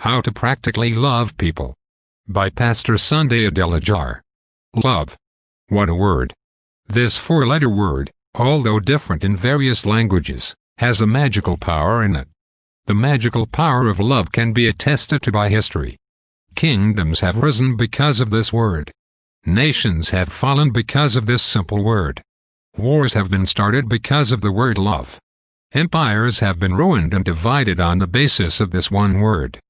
How to Practically Love People. By Pastor Sunday Adelaja. Love. What a word. This four-letter word, although different in various languages, has a magical power in it. The magical power of love can be attested to by history. Kingdoms have risen because of this word. Nations have fallen because of this simple word. Wars have been started because of the word love. Empires have been ruined and divided on the basis of this one word.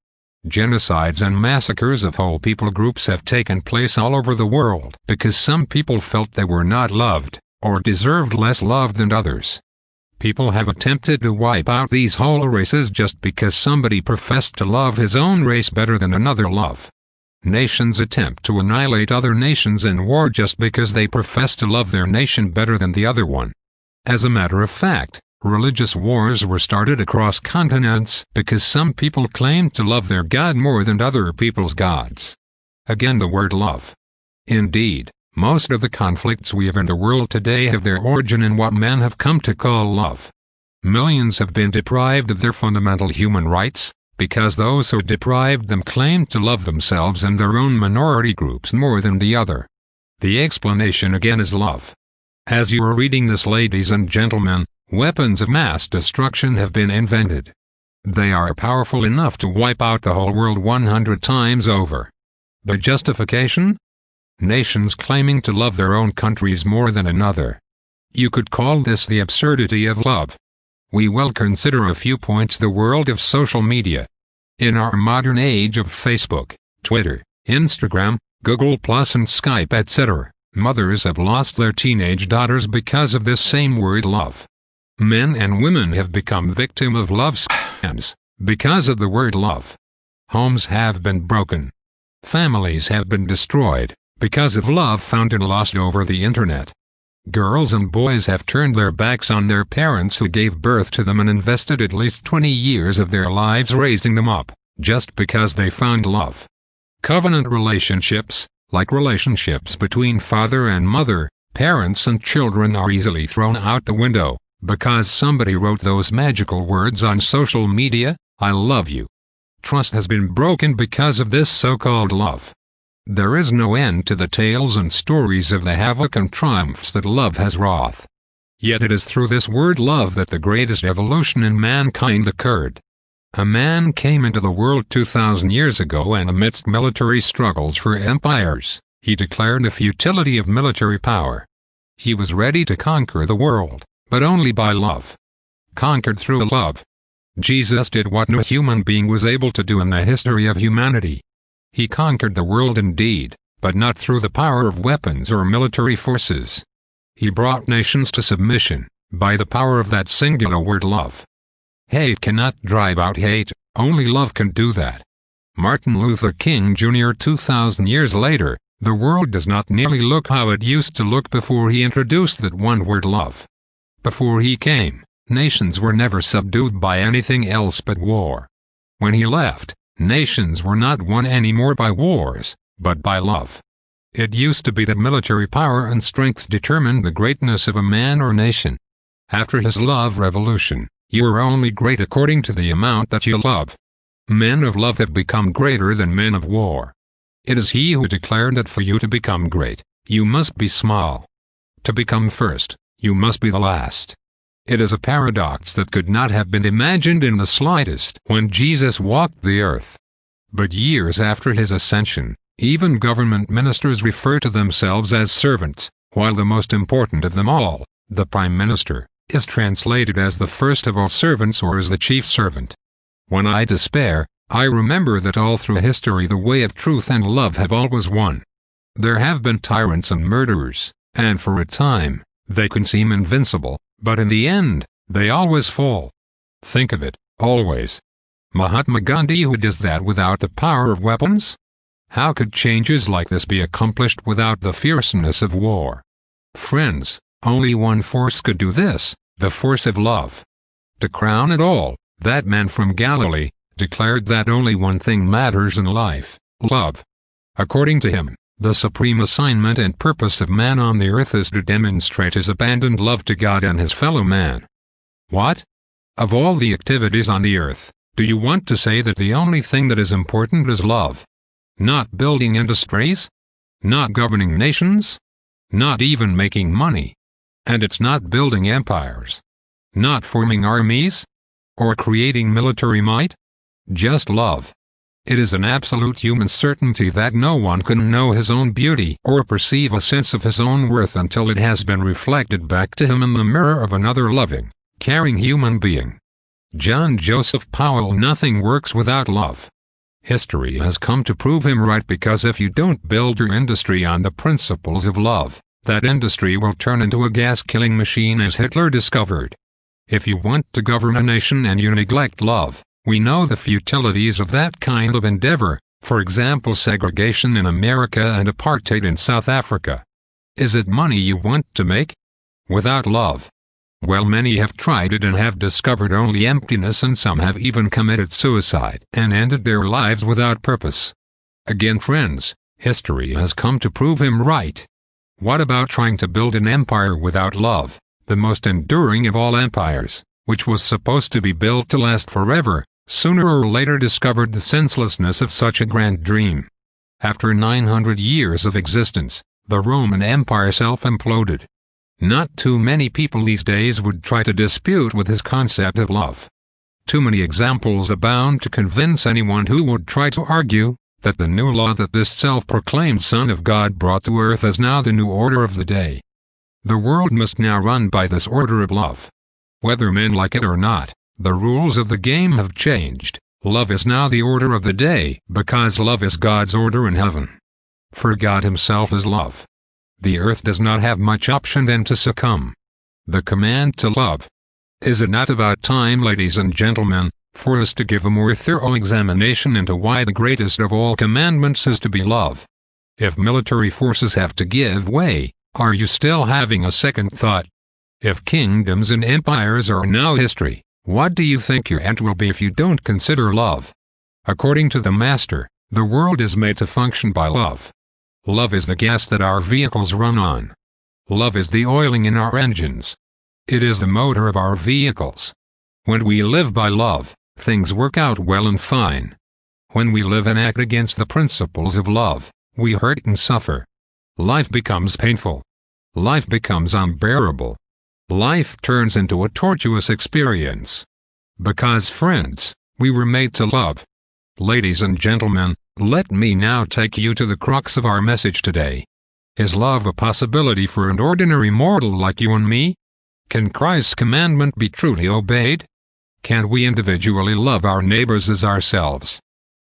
Genocides and massacres of whole people groups have taken place all over the world because some people felt they were not loved, or deserved less love than others. People have attempted to wipe out these whole races just because somebody professed to love his own race better than another love. Nations attempt to annihilate other nations in war just because they profess to love their nation better than the other one. As a matter of fact, religious wars were started across continents because some people claimed to love their God more than other people's gods. Again, the word love. Indeed, most of the conflicts we have in the world today have their origin in what men have come to call love. Millions have been deprived of their fundamental human rights, because those who deprived them claimed to love themselves and their own minority groups more than the other. The explanation again is love. As you are reading this, ladies and gentlemen, weapons of mass destruction have been invented. They are powerful enough to wipe out the whole world 100 times over. The justification? Nations claiming to love their own countries more than another. You could call this the absurdity of love. We will consider a few points. The world of social media. In our modern age of Facebook, Twitter, Instagram, Google Plus and Skype etc., mothers have lost their teenage daughters because of this same word love. Men and women have become victim of love scams because of the word love. Homes have been broken. Families have been destroyed because of love found and lost over the internet. Girls and boys have turned their backs on their parents who gave birth to them and invested at least 20 years of their lives raising them up, just because they found love. Covenant relationships, like relationships between father and mother, parents and children, are easily thrown out the window, because somebody wrote those magical words on social media, I love you. Trust has been broken because of this so-called love. There is no end to the tales and stories of the havoc and triumphs that love has wrought. Yet it is through this word love that the greatest evolution in mankind occurred. A man came into the world 2,000 years ago, and amidst military struggles for empires, he declared the futility of military power. He was ready to conquer the world, but only by love. Conquered through love. Jesus did what no human being was able to do in the history of humanity. He conquered the world indeed, but not through the power of weapons or military forces. He brought nations to submission, by the power of that singular word love. Hate cannot drive out hate, only love can do that. Martin Luther King Jr. 2,000 years later, the world does not nearly look how it used to look before he introduced that one word love. Before he came, nations were never subdued by anything else but war. When he left, nations were not won anymore by wars, but by love. It used to be that military power and strength determined the greatness of a man or nation. After his love revolution, you are only great according to the amount that you love. Men of love have become greater than men of war. It is he who declared that for you to become great, you must be small. To become first, you must be the last. It is a paradox that could not have been imagined in the slightest when Jesus walked the earth. But years after his ascension, even government ministers refer to themselves as servants, while the most important of them all, the Prime Minister, is translated as the first of all servants or as the chief servant. When I despair, I remember that all through history the way of truth and love have always won. There have been tyrants and murderers, and for a time, they can seem invincible, but in the end, they always fall. Think of it, always. Mahatma Gandhi, who does that without the power of weapons? How could changes like this be accomplished without the fierceness of war? Friends, only one force could do this, the force of love. To crown it all, that man from Galilee declared that only one thing matters in life, love. According to him, the supreme assignment and purpose of man on the earth is to demonstrate his abandoned love to God and his fellow man. What? Of all the activities on the earth, Do you want to say that the only thing that is important is love? Not building industries? Not governing nations? Not even making money? And it's not building empires? Not forming armies? Or creating military might? Just love. It is an absolute human certainty that no one can know his own beauty or perceive a sense of his own worth until it has been reflected back to him in the mirror of another loving, caring human being. John Joseph Powell. Nothing works without love. History has come to prove him right, because if you don't build your industry on the principles of love, that industry will turn into a gas-killing machine, as Hitler discovered. If you want to govern a nation and you neglect love, we know the futilities of that kind of endeavor, for example segregation in America and apartheid in South Africa. Is it money you want to make? Without love? Well, many have tried it and have discovered only emptiness, and some have even committed suicide and ended their lives without purpose. Again, friends, history has come to prove him right. What about trying to build an empire without love, the most enduring of all empires, which was supposed to be built to last forever, sooner or later discovered the senselessness of such a grand dream. After 900 years of existence, the Roman Empire self-imploded. Not too many people these days would try to dispute with his concept of love. Too many examples abound to convince anyone who would try to argue that the new law that this self-proclaimed Son of God brought to earth is now the new order of the day. The world must now run by this order of love. Whether men like it or not, the rules of the game have changed. Love is now the order of the day, because love is God's order in heaven. For God himself is love. The earth does not have much option than to succumb. The command to love. Is it not about time, ladies and gentlemen, for us to give a more thorough examination into why the greatest of all commandments is to be love? If military forces have to give way, are you still having a second thought? If kingdoms and empires are now history, what do you think your end will be if you don't consider love? According to the Master, the world is made to function by love. Love is the gas that our vehicles run on. Love is the oiling in our engines. It is the motor of our vehicles. When we live by love, things work out well and fine. When we live and act against the principles of love, we hurt and suffer. Life becomes painful. Life becomes unbearable. Life turns into a tortuous experience. Because, friends, we were made to love. Ladies and gentlemen, let me now take you to the crux of our message today. Is love a possibility for an ordinary mortal like you and me? Can Christ's commandment be truly obeyed? Can we individually love our neighbors as ourselves?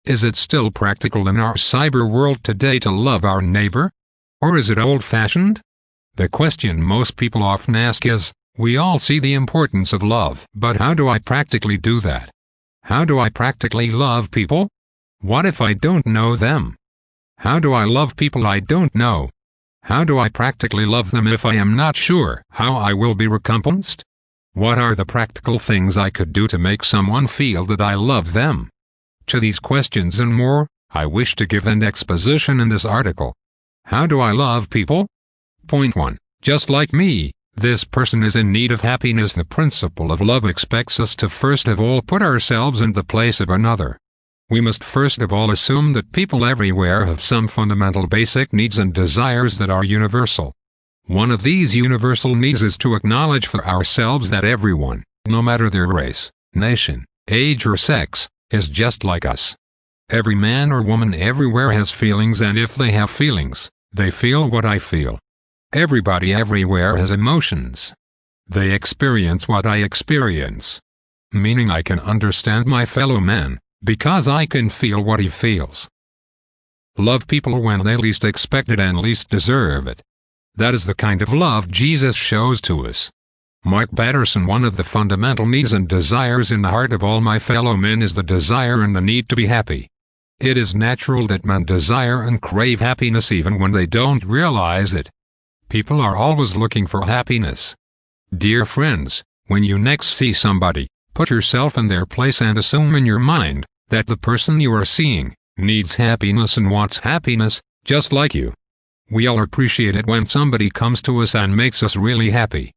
Is it still practical in our cyber world today to love our neighbor? Or is it old-fashioned? The question most people often ask is, we all see the importance of love, but how do I practically do that? How do I practically love people? What if I don't know them? How do I love people I don't know? How do I practically love them if I am not sure how I will be recompensed? What are the practical things I could do to make someone feel that I love them? To these questions and more, I wish to give an exposition in this article. How do I love people? Point 1. Just like me, this person is in need of happiness. The principle of love expects us to first of all put ourselves in the place of another. We must first of all assume that people everywhere have some fundamental basic needs and desires that are universal. One of these universal needs is to acknowledge for ourselves that everyone, no matter their race, nation, age or sex, is just like us. Every man or woman everywhere has feelings, and if they have feelings, they feel what I feel. Everybody everywhere has emotions. They experience what I experience. Meaning I can understand my fellow man, because I can feel what he feels. Love people when they least expect it and least deserve it. That is the kind of love Jesus shows to us. Mark Batterson. One of the fundamental needs and desires in the heart of all my fellow men is the desire and the need to be happy. It is natural that men desire and crave happiness even when they don't realize it. People are always looking for happiness. Dear friends, when you next see somebody, put yourself in their place and assume in your mind that the person you are seeing needs happiness and wants happiness, just like you. We all appreciate it when somebody comes to us and makes us really happy.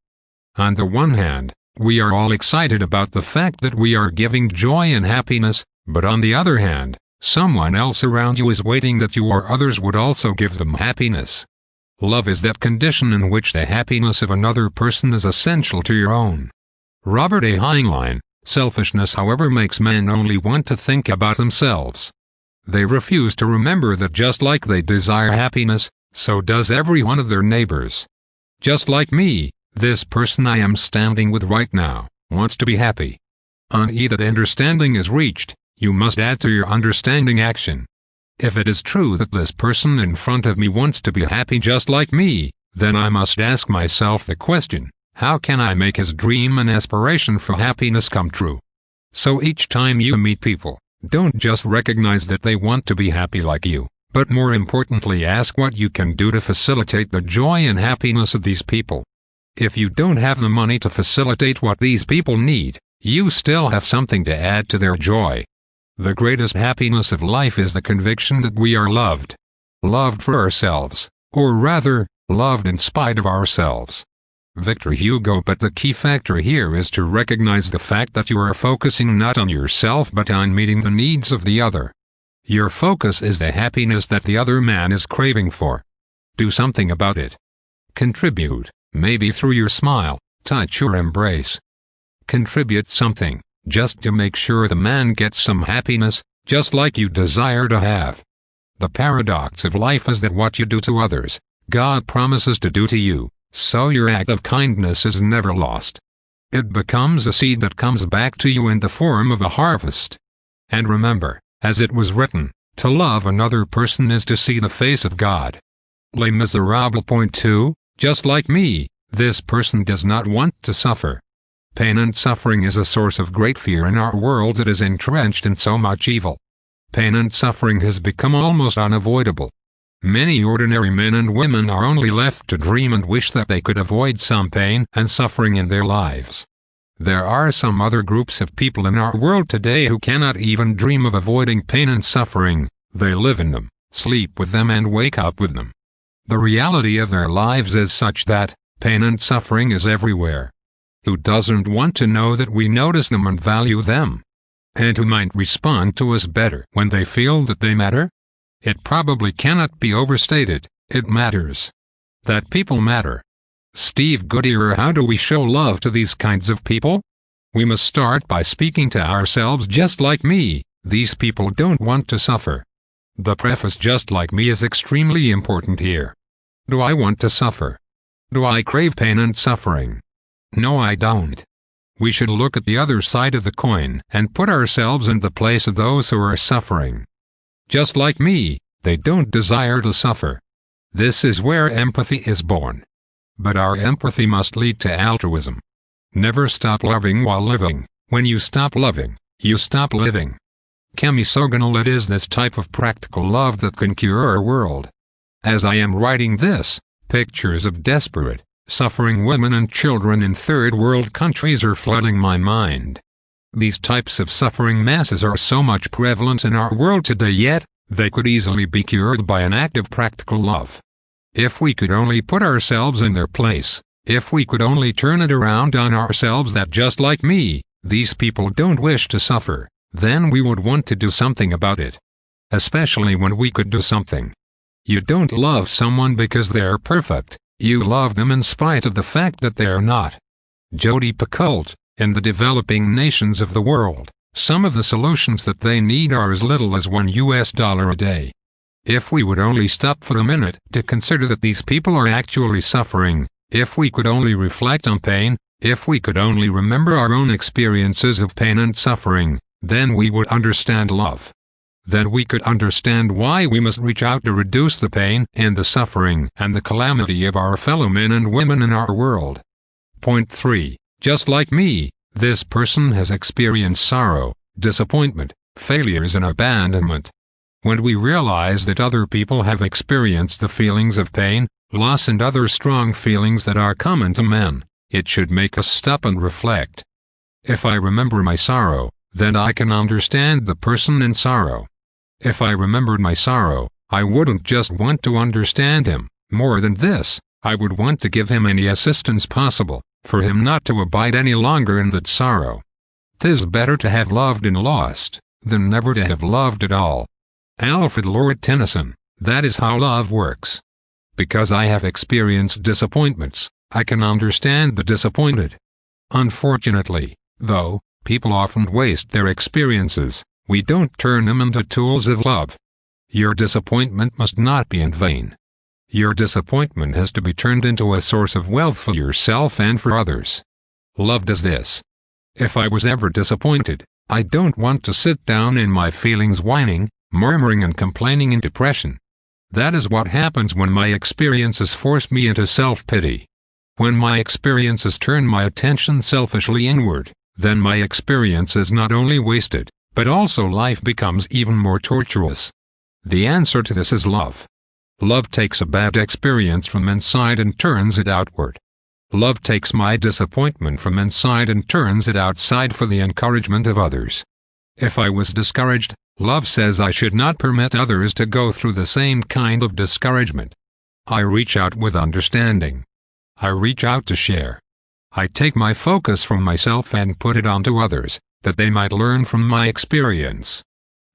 On the one hand, We are all excited about the fact that we are giving joy and happiness, but on the other hand, someone else around you is waiting that you or others would also give them happiness. Love is that condition in which the happiness of another person is essential to your own. Robert A. Heinlein. Selfishness, however, makes men only want to think about themselves. They refuse to remember that just like they desire happiness, so does every one of their neighbors. Just like me, this person I am standing with right now wants to be happy. On that understanding is reached, you must add to your understanding action. If it is true that this person in front of me wants to be happy just like me, then I must ask myself the question, how can I make his dream and aspiration for happiness come true? So each time you meet people, don't just recognize that they want to be happy like you, but more importantly ask what you can do to facilitate the joy and happiness of these people. If you don't have the money to facilitate what these people need, you still have something to add to their joy. The greatest happiness of life is the conviction that we are loved. Loved for ourselves, or rather, loved in spite of ourselves. Victor Hugo. But the key factor here is to recognize the fact that you are focusing not on yourself but on meeting the needs of the other. Your focus is the happiness that the other man is craving for. Do something about it. Contribute, maybe through your smile, touch or embrace. Contribute something, just to make sure the man gets some happiness, just like you desire to have. The paradox of life is that what you do to others, God promises to do to you, so your act of kindness is never lost. It becomes a seed that comes back to you in the form of a harvest. And remember, as it was written, to love another person is to see the face of God. Les Miserables. Point 2, just like me, this person does not want to suffer. Pain and suffering is a source of great fear in our world that is entrenched in so much evil. Pain and suffering has become almost unavoidable. Many ordinary men and women are only left to dream and wish that they could avoid some pain and suffering in their lives. There are some other groups of people in our world today who cannot even dream of avoiding pain and suffering. They live in them, sleep with them and wake up with them. The reality of their lives is such that pain and suffering is everywhere. Who doesn't want to know that we notice them and value them? And who might respond to us better when they feel that they matter? It probably cannot be overstated, it matters. That people matter. Steve Goodyear. How do we show love to these kinds of people? We must start by speaking to ourselves. Just like me, these people don't want to suffer. The preface "just like me" is extremely important here. Do I want to suffer? Do I crave pain and suffering? No, I don't. We should look at the other side of the coin and put ourselves in the place of those who are suffering. Just like me, they don't desire to suffer. This is where empathy is born. But our empathy must lead to altruism. Never stop loving while living. When you stop loving, you stop living. It is this type of practical love that can cure our world. As I am writing this, pictures of desperate, suffering women and children in third world countries are flooding my mind. These types of suffering masses are so much prevalent in our world today, yet they could easily be cured by an act of practical love. If we could only put ourselves in their place, if we could only turn it around on ourselves that just like me, these people don't wish to suffer, then we would want to do something about it. Especially when we could do something. You don't love someone because they're perfect, you love them in spite of the fact that they're not. Jodi Picoult. In the developing nations of the world, some of the solutions that they need are as little as $1 a day. If we would only stop for a minute to consider that these people are actually suffering, if we could only reflect on pain, if we could only remember our own experiences of pain and suffering, then we would understand love. Then we could understand why we must reach out to reduce the pain and the suffering and the calamity of our fellow men and women in our world. Point 3. Just like me, this person has experienced sorrow, disappointment, failures and abandonment. When we realize that other people have experienced the feelings of pain, loss and other strong feelings that are common to men, it should make us stop and reflect. If I remember my sorrow, then I can understand the person in sorrow. If I remembered my sorrow, I wouldn't just want to understand him. More than this, I would want to give him any assistance possible, for him not to abide any longer in that sorrow. 'Tis better to have loved and lost, than never to have loved at all. Alfred Lord Tennyson. That is how love works. Because I have experienced disappointments, I can understand the disappointed. Unfortunately, though, people often waste their experiences. We don't turn them into tools of love. Your disappointment must not be in vain. Your disappointment has to be turned into a source of wealth for yourself and for others. Love does this. If I was ever disappointed, I don't want to sit down in my feelings whining, murmuring and complaining in depression. That is what happens when my experiences force me into self-pity. When my experiences turn my attention selfishly inward, then my experience is not only wasted, but also life becomes even more torturous. The answer to this is love. Love takes a bad experience from inside and turns it outward. Love takes my disappointment from inside and turns it outside for the encouragement of others. If I was discouraged, love says I should not permit others to go through the same kind of discouragement. I reach out with understanding. I reach out to share. I take my focus from myself and put it onto others, that they might learn from my experience.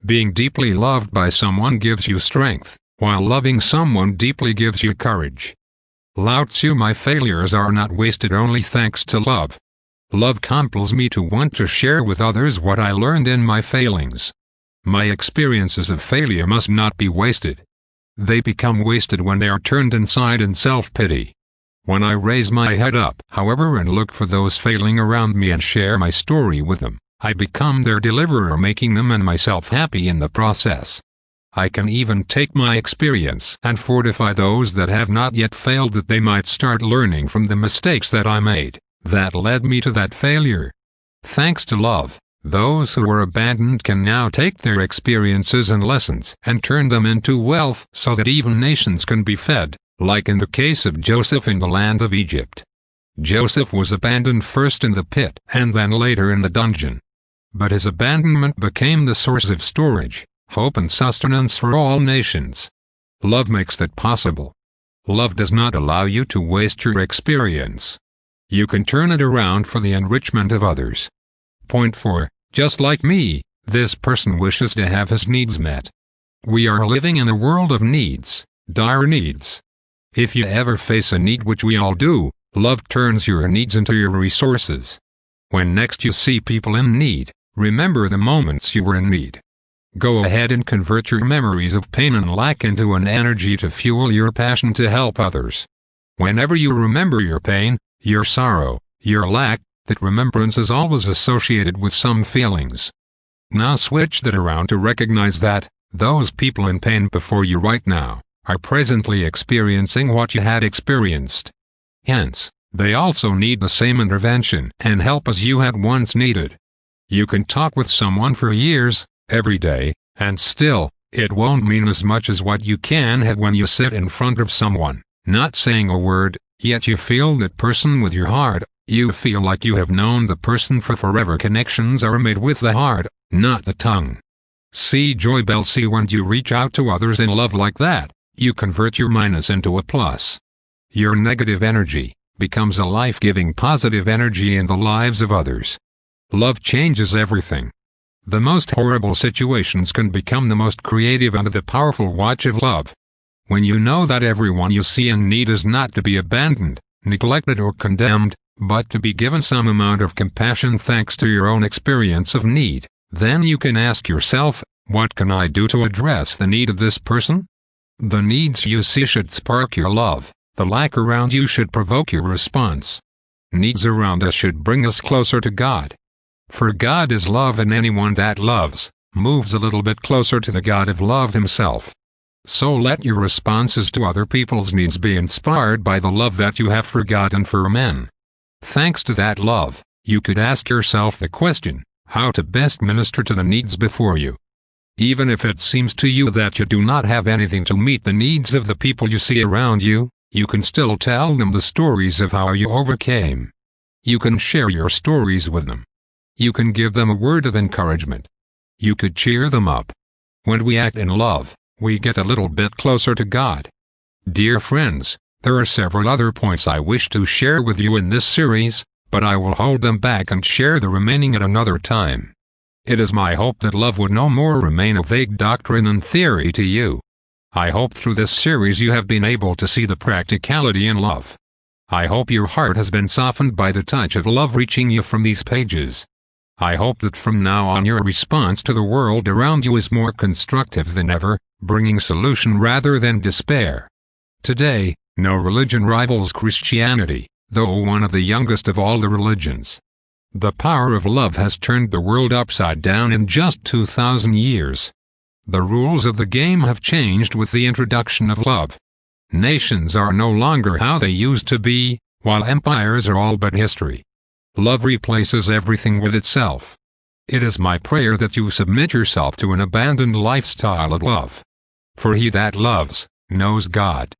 Being deeply loved by someone gives you strength, while loving someone deeply gives you courage. Lao Tzu. My failures are not wasted only thanks to love. Love compels me to want to share with others what I learned in my failings. My experiences of failure must not be wasted. They become wasted when they are turned inside in self-pity. When I raise my head up, however, and look for those failing around me and share my story with them, I become their deliverer, making them and myself happy in the process. I can even take my experience and fortify those that have not yet failed, that they might start learning from the mistakes that I made, that led me to that failure. Thanks to love, those who were abandoned can now take their experiences and lessons and turn them into wealth, so that even nations can be fed, like in the case of Joseph in the land of Egypt. Joseph was abandoned first in the pit and then later in the dungeon. But his abandonment became the source of storage, hope and sustenance for all nations. Love makes that possible. Love does not allow you to waste your experience. You can turn it around for the enrichment of others. Point 4. Just like me, this person wishes to have his needs met. We are living in a world of needs, dire needs. If you ever face a need, which we all do, love turns your needs into your resources. When next you see people in need, remember the moments you were in need. Go ahead and convert your memories of pain and lack into an energy to fuel your passion to help others. Whenever you remember your pain, your sorrow, your lack, that remembrance is always associated with some feelings. Now switch that around to recognize that those people in pain before you right now are presently experiencing what you had experienced. Hence, they also need the same intervention and help as you had once needed. You can talk with someone for years, every day, and still, it won't mean as much as what you can have when you sit in front of someone, not saying a word, yet you feel that person with your heart. You feel like you have known the person for forever. Connections are made with the heart, not the tongue. See Joy Bell. See, when you reach out to others in love like that, you convert your minus into a plus. Your negative energy becomes a life-giving positive energy in the lives of others. Love changes everything. The most horrible situations can become the most creative under the powerful watch of love. When you know that everyone you see in need is not to be abandoned, neglected or condemned, but to be given some amount of compassion thanks to your own experience of need, then you can ask yourself, what can I do to address the need of this person? The needs you see should spark your love. The lack around you should provoke your response. Needs around us should bring us closer to God. For God is love, and anyone that loves moves a little bit closer to the God of love himself. So let your responses to other people's needs be inspired by the love that you have for God and for men. Thanks to that love, you could ask yourself the question, how to best minister to the needs before you. Even if it seems to you that you do not have anything to meet the needs of the people you see around you, you can still tell them the stories of how you overcame. You can share your stories with them. You can give them a word of encouragement. You could cheer them up. When we act in love, we get a little bit closer to God. Dear friends, There are several other points I wish to share with you in this series, but I will hold them back and share the remaining at another time. It is my hope that love would no more remain a vague doctrine and theory to you. I hope through this series you have been able to see the practicality in love. I hope your heart has been softened by the touch of love reaching you from these pages. I hope that from now on your response to the world around you is more constructive than ever, bringing solution rather than despair. Today, no religion rivals Christianity, though one of the youngest of all the religions. The power of love has turned the world upside down in just 2,000 years. The rules of the game have changed with the introduction of love. Nations are no longer how they used to be, while empires are all but history. Love replaces everything with itself. It is my prayer that you submit yourself to an abandoned lifestyle of love. For he that loves, knows God.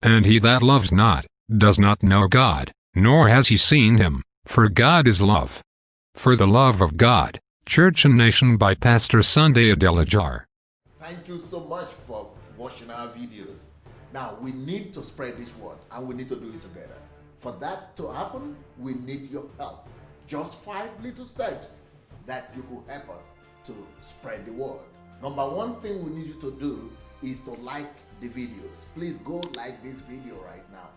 And he that loves not, does not know God, nor has he seen him, for God is love. For the love of God, Church and Nation by Pastor Sunday Adelaja. Thank you so much for watching our videos. Now, we need to spread this word, and we need to do it together. For that to happen, we need your help. Just 5 little steps that you could help us to spread the word. Number one thing we need you to do is to like the videos. Please go like this video right now.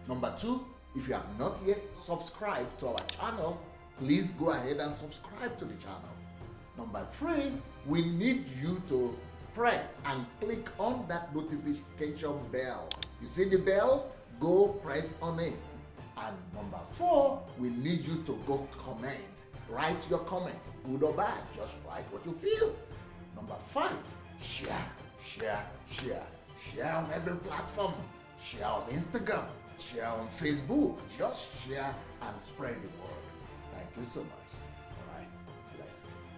Number two, if you have not yet subscribed to our channel, please go ahead and subscribe to the channel. Number three, we need you to press and click on that notification bell. You see the bell? Go press on it. And number four, we need you to go comment. Write your comment, good or bad. Just write what you feel. Number five, share. Share on every platform. Share on Instagram. Share on Facebook. Just share and spread the word. Thank you so much.